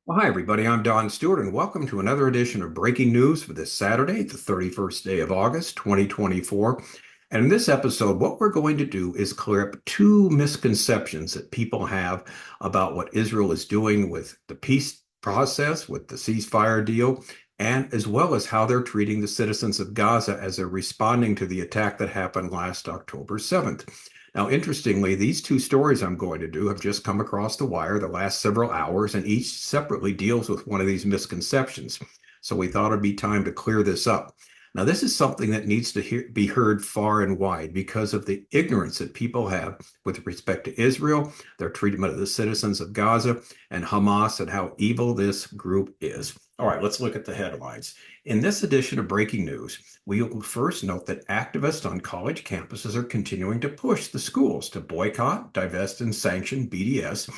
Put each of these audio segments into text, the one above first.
Well, hi, everybody. I'm Don Stewart, and welcome to another edition of Breaking News for this Saturday, the 31st day of August, 2024. And in this episode, what we're going to do is clear up two misconceptions that people have about what Israel is doing with the peace process, with the ceasefire deal, and as well as how they're treating the citizens of Gaza as they're responding to the attack that happened last October 7th. Now, interestingly, these two stories I'm going to do have just come across the wire the last several hours, and each separately deals with one of these misconceptions. So we thought it'd be time to clear this up. Now, this is something that needs to be heard far and wide because of the ignorance that people have with respect to Israel, their treatment of the citizens of Gaza, and Hamas, and how evil this group is. All right, let's look at the headlines. In this edition of Breaking News, we will first note that activists on college campuses are continuing to push the schools to boycott, divest, and sanction BDS,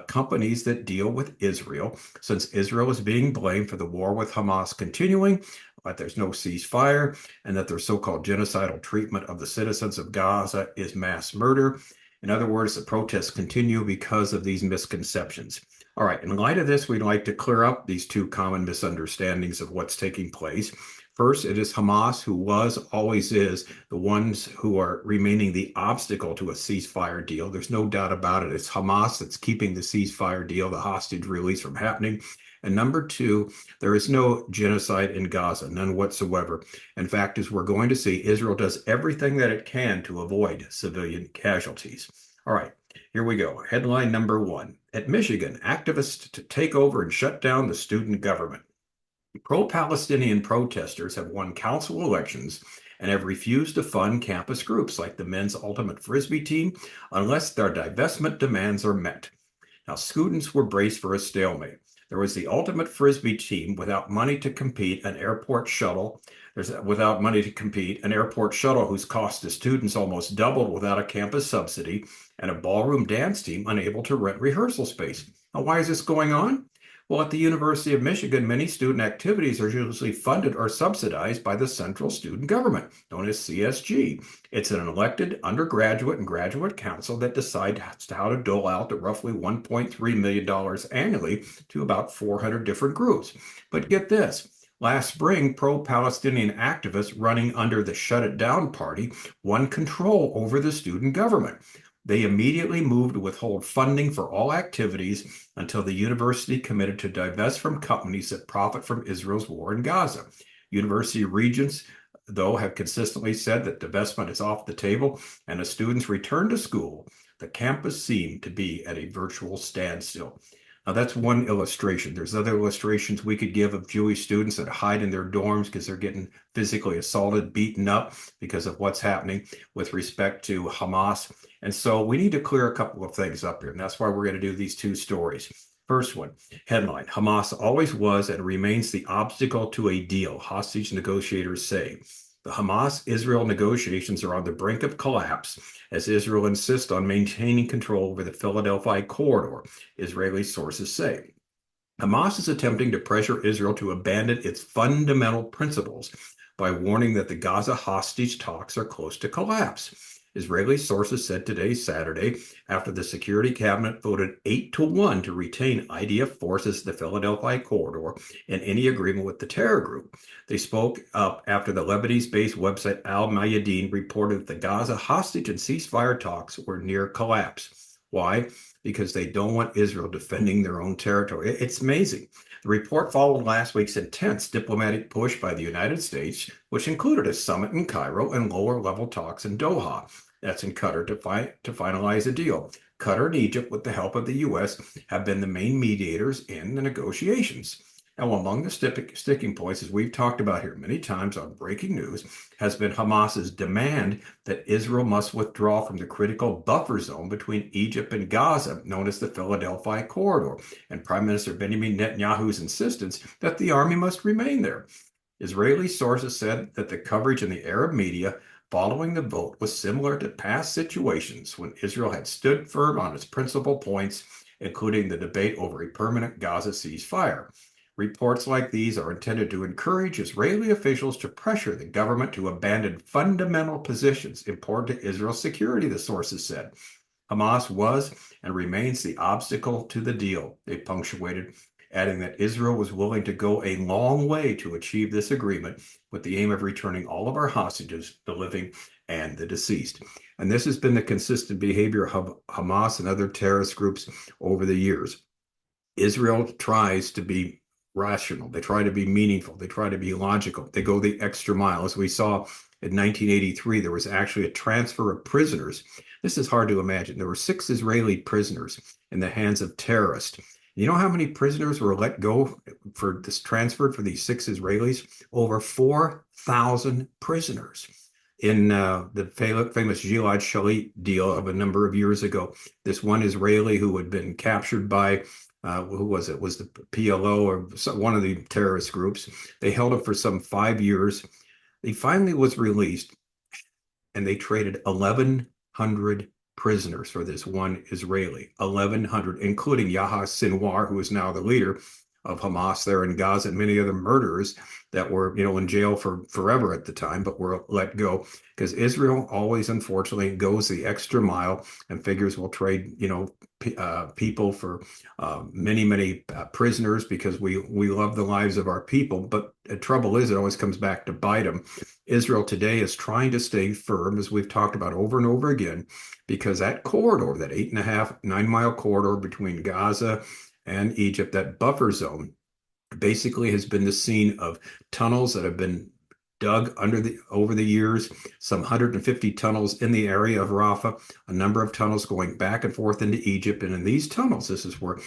companies that deal with Israel, since Israel is being blamed for the war with Hamas continuing, that there's no ceasefire, and that their so-called genocidal treatment of the citizens of Gaza is mass murder. In other words, the protests continue because of these misconceptions. All right, in light of this, we'd like to clear up these two common misunderstandings of what's taking place. First, it is Hamas, who was, always is, the ones who are remaining the obstacle to a ceasefire deal. There's no doubt about it. It's Hamas that's keeping the ceasefire deal, the hostage release, from happening. And number two, there is no genocide in Gaza, none whatsoever. In fact, as we're going to see, Israel does everything that it can to avoid civilian casualties. All right, here we go. Headline number one. At Michigan, activists to take over and shut down the student government. Pro-Palestinian protesters have won council elections and have refused to fund campus groups like the men's ultimate Frisbee team unless their divestment demands are met. Now, students were braced for a stalemate. There was the ultimate Frisbee team without money to compete, an airport shuttle. Without money to compete, an airport shuttle whose cost to students almost doubled without a campus subsidy, and a ballroom dance team unable to rent rehearsal space. Now, why is this going on? Well, at the University of Michigan, many student activities are usually funded or subsidized by the Central Student Government, known as CSG. It's an elected undergraduate and graduate council that decides how to dole out the roughly $1.3 million annually to about 400 different groups. But get this. Last spring, pro-Palestinian activists running under the Shut It Down Party won control over the student government. They immediately moved to withhold funding for all activities until the university committed to divest from companies that profit from Israel's war in Gaza. University regents, though, have consistently said that divestment is off the table, and as students return to school, the campus seemed to be at a virtual standstill. Now, that's one illustration. There's other illustrations we could give of Jewish students that hide in their dorms because they're getting physically assaulted, beaten up because of what's happening with respect to Hamas. And so we need to clear a couple of things up here, and that's why we're going to do these two stories. First one, headline: Hamas always was and remains the obstacle to a deal, hostage negotiators say. The Hamas-Israel negotiations are on the brink of collapse as Israel insists on maintaining control over the Philadelphia corridor, Israeli sources say. Hamas is attempting to pressure Israel to abandon its fundamental principles by warning that the Gaza hostage talks are close to collapse. Israeli sources said today, Saturday, after the Security Cabinet voted 8-1 to retain IDF forces in the Philadelphia corridor in any agreement with the terror group. They spoke up after the Lebanese-based website Al Mayadeen reported that the Gaza hostage and ceasefire talks were near collapse. Why? Because they don't want Israel defending their own territory. It's amazing. The report followed last week's intense diplomatic push by the United States, which included a summit in Cairo and lower-level talks in Doha. That's in Qatar to finalize a deal. Qatar and Egypt, with the help of the U.S., have been the main mediators in the negotiations. Now, among the sticking points, as we've talked about here many times on Breaking News, has been Hamas's demand that Israel must withdraw from the critical buffer zone between Egypt and Gaza, known as the Philadelphia corridor, and Prime Minister Benjamin Netanyahu's insistence that the army must remain there. Israeli sources said that the coverage in the Arab media following the vote was similar to past situations when Israel had stood firm on its principal points, including the debate over a permanent Gaza ceasefire. Reports like these are intended to encourage Israeli officials to pressure the government to abandon fundamental positions important to Israel's security, the sources said. Hamas was and remains the obstacle to the deal, they punctuated. adding that Israel was willing to go a long way to achieve this agreement with the aim of returning all of our hostages, the living and the deceased. And this has been the consistent behavior of Hamas and other terrorist groups over the years. Israel tries to be rational. They try to be meaningful. They try to be logical. They go the extra mile. As we saw in 1983, there was actually a transfer of prisoners. This is hard to imagine. There were 6 Israeli prisoners in the hands of terrorists. You know how many prisoners were let go for this transferred for these 6 Israelis? Over 4,000 prisoners. In the famous Gilad Shalit deal of a number of years ago, this one Israeli who had been captured by who was it? Was the PLO or one of the terrorist groups? They held him for some 5 years. He finally was released, and they traded 1,100 prisoners for this one Israeli. 1,100, including Yahya Sinwar, who is now the leader of Hamas there in Gaza, and many other murderers that were, in jail for forever at the time, but were let go because Israel always, unfortunately, goes the extra mile and figures we'll trade, people for many prisoners because we love the lives of our people. But the trouble is, it always comes back to bite them. Israel today is trying to stay firm, as we've talked about over and over again, because that corridor, that 8.5, 9-mile corridor between Gaza and Egypt, that buffer zone, basically has been the scene of tunnels that have been dug over the years, some 150 tunnels in the area of Rafah, a number of tunnels going back and forth into Egypt. And in these tunnels, this is where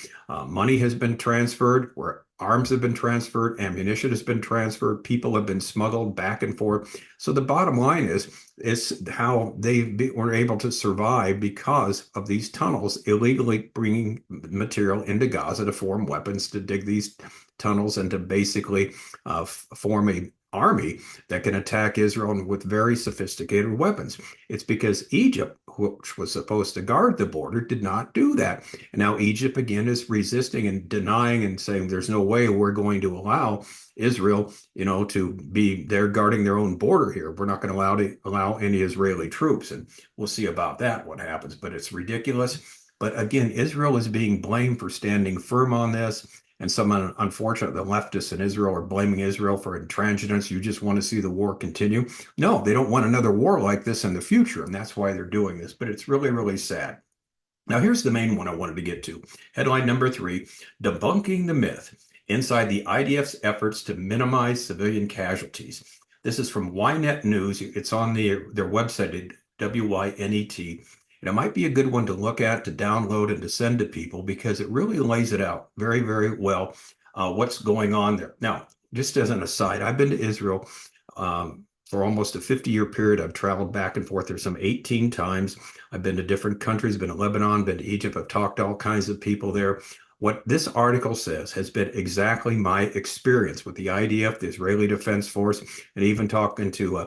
money has been transferred, where arms have been transferred, ammunition has been transferred, people have been smuggled back and forth. So the bottom line is how they were able to survive because of these tunnels illegally bringing material into Gaza to form weapons, to dig these tunnels, and to basically form an army that can attack Israel with very sophisticated weapons. It's because Egypt, which was supposed to guard the border, did not do that. And now Egypt again is resisting and denying and saying there's no way we're going to allow Israel, to be there guarding their own border here. We're not going to allow any Israeli troops. And we'll see about that, what happens. But it's ridiculous. But again, Israel is being blamed for standing firm on this. And some, unfortunately, the leftists in Israel are blaming Israel for intransigence. You just want to see the war continue. No, they don't want another war like this in the future, and that's why they're doing this. But it's really, really sad. Now, here's the main one I wanted to get to. Headline number 3, debunking the myth inside the IDF's efforts to minimize civilian casualties. This is from Ynet News. It's on their website, WYNET. And it might be a good one to look at, to download, and to send to people because it really lays it out very, very well, what's going on there. Now, just as an aside, I've been to Israel for almost a 50-year period. I've traveled back and forth there some 18 times. I've been to different countries, been to Lebanon, been to Egypt. I've talked to all kinds of people there. What this article says has been exactly my experience with the IDF, the Israeli Defense Force, and even talking to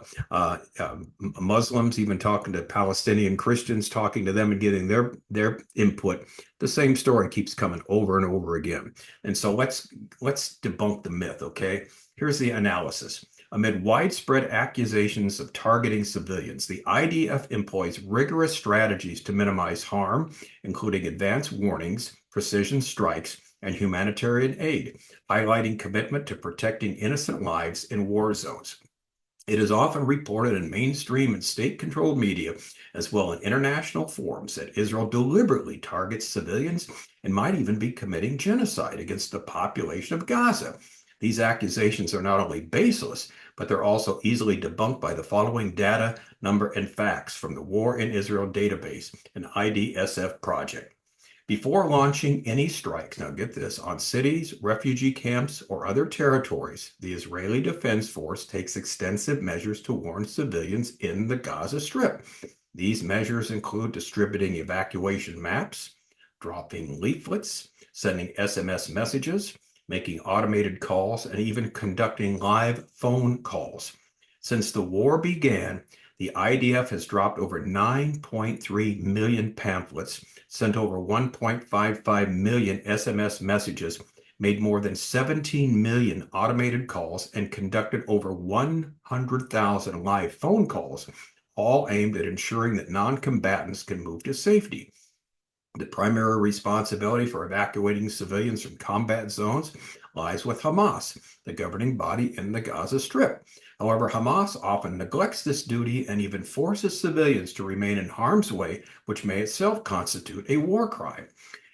Muslims, even talking to Palestinian Christians, talking to them and getting their input. The same story keeps coming over and over again. And so let's debunk the myth, okay? Here's the analysis. Amid widespread accusations of targeting civilians, the IDF employs rigorous strategies to minimize harm, including advance warnings, precision strikes, and humanitarian aid, highlighting commitment to protecting innocent lives in war zones. It is often reported in mainstream and state-controlled media, as well in international forums, that Israel deliberately targets civilians and might even be committing genocide against the population of Gaza. These accusations are not only baseless, but they're also easily debunked by the following data, number, and facts from the War in Israel database, an IDSF project. Before launching any strikes, now get this, on cities, refugee camps, or other territories, the Israeli Defense Force takes extensive measures to warn civilians in the Gaza Strip. These measures include distributing evacuation maps, dropping leaflets, sending SMS messages, making automated calls, and even conducting live phone calls. Since the war began, the IDF has dropped over 9.3 million pamphlets, sent over 1.55 million SMS messages, made more than 17 million automated calls, and conducted over 100,000 live phone calls, all aimed at ensuring that non-combatants can move to safety. The primary responsibility for evacuating civilians from combat zones lies with Hamas, the governing body in the Gaza Strip. However, Hamas often neglects this duty and even forces civilians to remain in harm's way, which may itself constitute a war crime.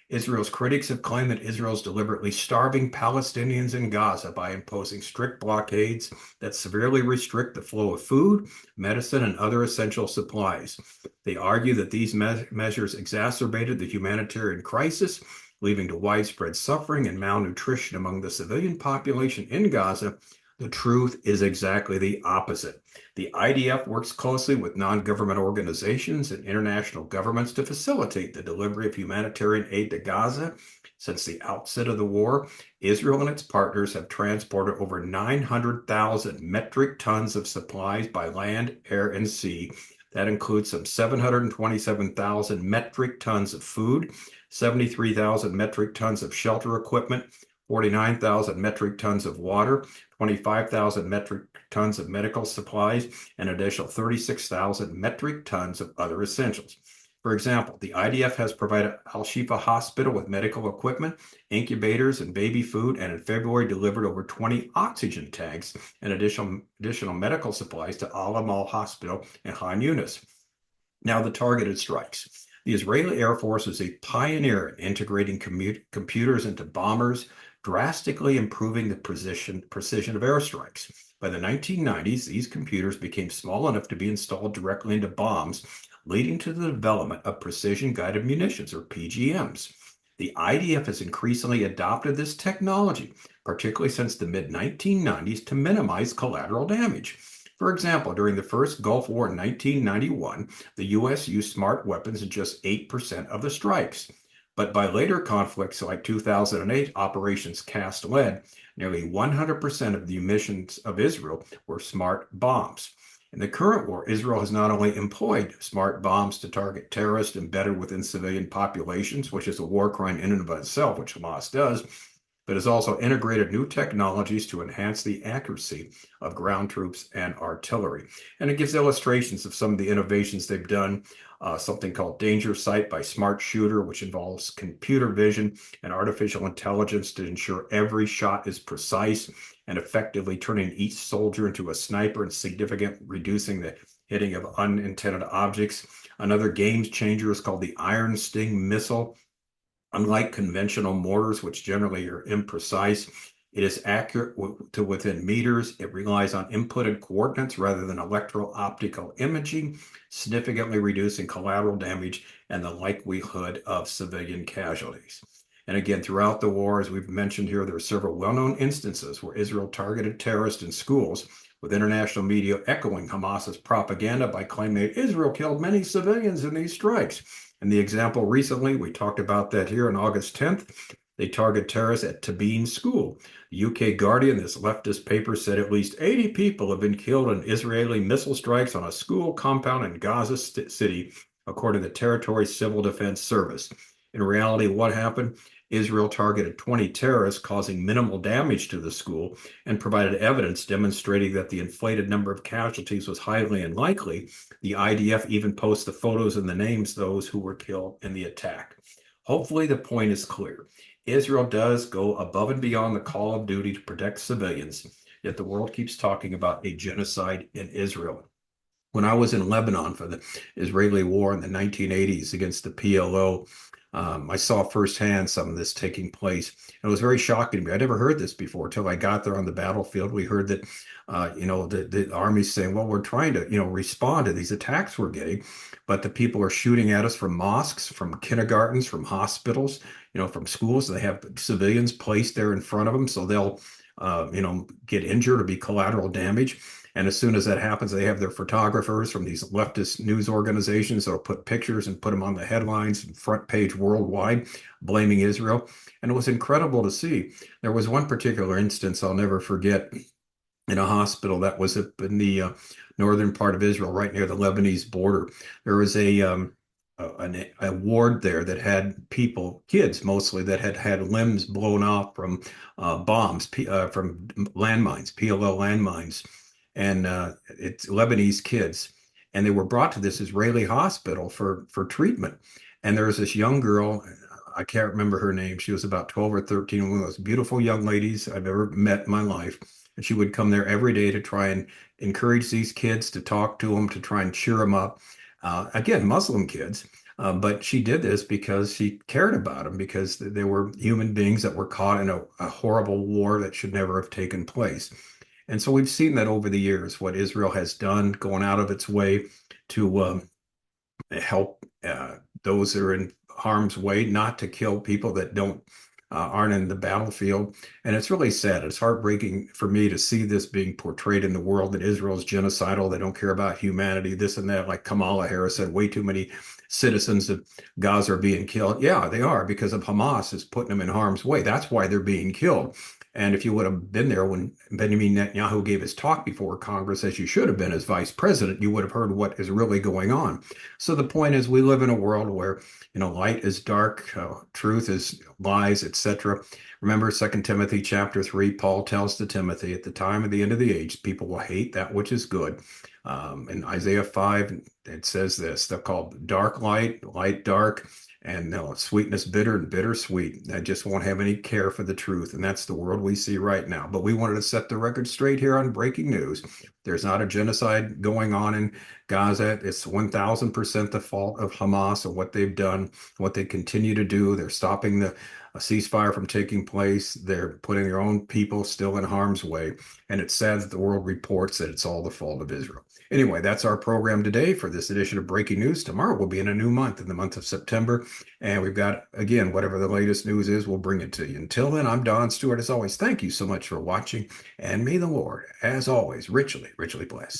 Israel's critics have claimed that Israel is deliberately starving Palestinians in Gaza by imposing strict blockades that severely restrict the flow of food, medicine, and other essential supplies. They argue that these measures exacerbated the humanitarian crisis, leading to widespread suffering and malnutrition among the civilian population in Gaza. The truth is exactly the opposite. The IDF works closely with non-government organizations and international governments to facilitate the delivery of humanitarian aid to Gaza. Since the outset of the war, Israel and its partners have transported over 900,000 metric tons of supplies by land, air, and sea. That includes some 727,000 metric tons of food, 73,000 metric tons of shelter equipment, 49,000 metric tons of water, 25,000 metric tons of medical supplies, and an additional 36,000 metric tons of other essentials. For example, the IDF has provided Al-Shifa Hospital with medical equipment, incubators, and baby food, and in February delivered over 20 oxygen tanks and additional medical supplies to Al-Amal Hospital in Khan Yunis. Now, the targeted strikes. The Israeli Air Force is a pioneer in integrating computers into bombers, drastically improving the precision of airstrikes. By the 1990s, these computers became small enough to be installed directly into bombs, leading to the development of precision-guided munitions, or PGMs. The IDF has increasingly adopted this technology, particularly since the mid-1990s, to minimize collateral damage. For example, during the first Gulf War in 1991, the U.S. used smart weapons in just 8% of the strikes. But by later conflicts like 2008, Operations Cast Lead, nearly 100% of the munitions of Israel were smart bombs. In the current war, Israel has not only employed smart bombs to target terrorists embedded within civilian populations, which is a war crime in and of itself, which Hamas does, but has also integrated new technologies to enhance the accuracy of ground troops and artillery. And it gives illustrations of some of the innovations they've done, something called Danger Sight by Smart Shooter, which involves computer vision and artificial intelligence to ensure every shot is precise and effectively turning each soldier into a sniper and significantly reducing the hitting of unintended objects. Another game changer is called the Iron Sting missile. Unlike conventional mortars, which generally are imprecise, it is accurate to within meters. It relies on inputted coordinates rather than electro-optical imaging, significantly reducing collateral damage and the likelihood of civilian casualties. And again, throughout the war, as we've mentioned here, there are several well-known instances where Israel targeted terrorists in schools, with international media echoing Hamas's propaganda by claiming that Israel killed many civilians in these strikes. And the example recently, we talked about that here on August 10th, they target terrorists at Tabeen School. The UK Guardian, this leftist paper, said at least 80 people have been killed in Israeli missile strikes on a school compound in Gaza City, according to the Territory Civil Defense Service. In reality, what happened? Israel targeted 20 terrorists, causing minimal damage to the school, and provided evidence demonstrating that the inflated number of casualties was highly unlikely. The IDF even posts the photos and the names of those who were killed in the attack. Hopefully, the point is clear. Israel does go above and beyond the call of duty to protect civilians, yet the world keeps talking about a genocide in Israel. When I was in Lebanon for the Israeli war in the 1980s against the PLO, I saw firsthand some of this taking place. It was very shocking to me. I never heard this before until I got there on the battlefield. We heard that, the Army's saying, well, we're trying to, respond to these attacks we're getting, but the people are shooting at us from mosques, from kindergartens, from hospitals, from schools. They have civilians placed there in front of them, so they'll, get injured or be collateral damage. And as soon as that happens, they have their photographers from these leftist news organizations that'll put pictures and put them on the headlines and front page worldwide, blaming Israel. And it was incredible to see. There was one particular instance I'll never forget in a hospital that was up in the northern part of Israel, right near the Lebanese border. There was a ward there that had people, kids mostly, that had had limbs blown off from bombs, from landmines, PLO landmines, and it's Lebanese kids, and they were brought to this Israeli hospital for treatment. And there was this young girl, I can't remember her name. She was about 12 or 13, one of those beautiful young ladies I've ever met in my life. And she would come there every day to try and encourage these kids, to talk to them, to try and cheer them up. Again, Muslim kids. But she did this because she cared about them, because they were human beings that were caught in a horrible war that should never have taken place. And so we've seen that over the years, what Israel has done, going out of its way to help those that are in harm's way, not to kill people that don't aren't in the battlefield. And it's really sad. It's heartbreaking for me to see this being portrayed in the world, that Israel's genocidal. They don't care about humanity, this and that. Like Kamala Harris said, way too many citizens of Gaza are being killed. Yeah, they are, because of Hamas is putting them in harm's way. That's why they're being killed. And if you would have been there when Benjamin Netanyahu gave his talk before Congress, as you should have been as vice president, you would have heard what is really going on. So the point is, we live in a world where, light is dark, truth is lies, etc. Remember 2 Timothy chapter 3, Paul tells to Timothy, at the time of the end of the age, people will hate that which is good. In Isaiah 5, it says this, they're called dark light, light dark, and sweetness bitter and bitter sweet. I just won't have any care for the truth. And that's the world we see right now. But we wanted to set the record straight here on breaking news. There's not a genocide going on in Gaza. It's 1000% the fault of Hamas and what they've done, what they continue to do. They're stopping the ceasefire from taking place. They're putting their own people still in harm's way. And it's sad that the world reports that it's all the fault of Israel. Anyway, that's our program today for this edition of Breaking News. Tomorrow we'll be in a new month, in the month of September. And we've got, again, whatever the latest news is, we'll bring it to you. Until then, I'm Don Stewart. As always, thank you so much for watching. And may the Lord, as always, richly, richly bless.